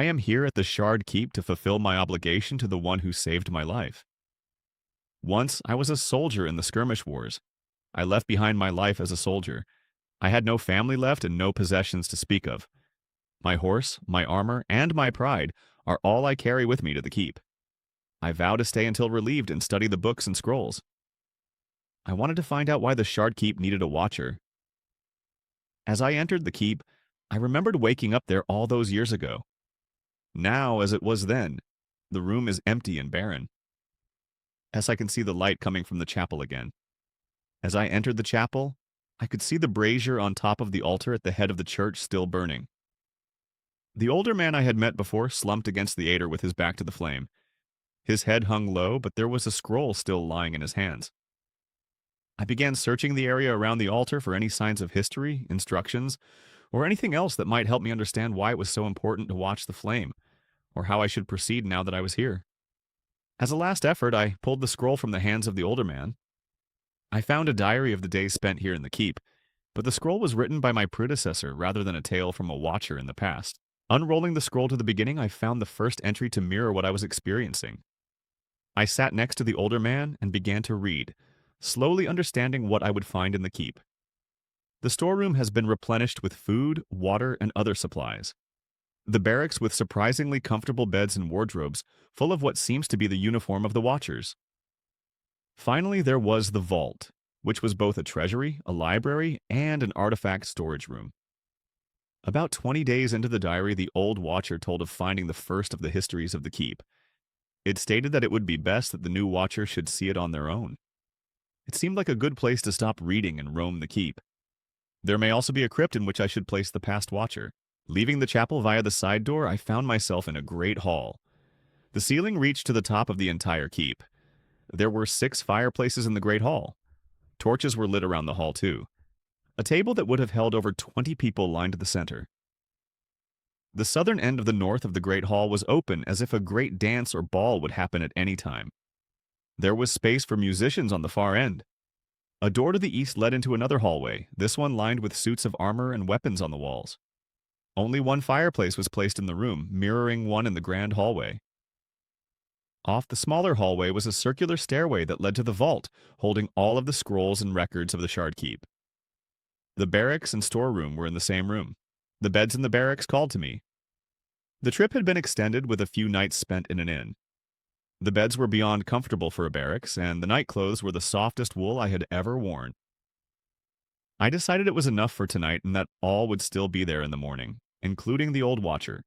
I am here at the Shard Keep to fulfill my obligation to the one who saved my life. Once, I was a soldier in the skirmish wars. I left behind my life as a soldier. I had no family left and no possessions to speak of. My horse, my armor, and my pride are all I carry with me to the keep. I vow to stay until relieved and study the books and scrolls. I wanted to find out why the Shard Keep needed a watcher. As I entered the keep, I remembered waking up there all those years ago. Now, as it was then, the room is empty and barren. As I can see the light coming from the chapel again. As I entered the chapel, I could see the brazier on top of the altar at the head of the church still burning. The older man I had met before slumped against the Ader with his back to the flame. His head hung low, but there was a scroll still lying in his hands. I began searching the area around the altar for any signs of history, instructions, or anything else that might help me understand why it was so important to watch the flame, or how I should proceed now that I was here. As a last effort, I pulled the scroll from the hands of the older man. I found a diary of the days spent here in the keep, but the scroll was written by my predecessor rather than a tale from a watcher in the past. Unrolling the scroll to the beginning, I found the first entry to mirror what I was experiencing. I sat next to the older man and began to read, slowly understanding what I would find in the keep. The storeroom has been replenished with food, water, and other supplies. The barracks with surprisingly comfortable beds and wardrobes, full of what seems to be the uniform of the watchers. Finally, there was the vault, which was both a treasury, a library, and an artifact storage room. About 20 days into the diary, the old watcher told of finding the first of the histories of the keep. It stated that it would be best that the new watcher should see it on their own. It seemed like a good place to stop reading and roam the keep. There may also be a crypt in which I should place the past watcher. Leaving the chapel via the side door, I found myself in a great hall. The ceiling reached to the top of the entire keep. There were 6 fireplaces in the great hall. Torches were lit around the hall, too. A table that would have held over 20 people lined the center. The southern end of the north of the great hall was open as if a great dance or ball would happen at any time. There was space for musicians on the far end. A door to the east led into another hallway, this one lined with suits of armor and weapons on the walls. Only one fireplace was placed in the room, mirroring one in the grand hallway. Off the smaller hallway was a circular stairway that led to the vault, holding all of the scrolls and records of the Shard Keep. The barracks and storeroom were in the same room. The beds in the barracks called to me. The trip had been extended with a few nights spent in an inn. The beds were beyond comfortable for a barracks, and the night clothes were the softest wool I had ever worn. I decided it was enough for tonight and that all would still be there in the morning, including the old watcher.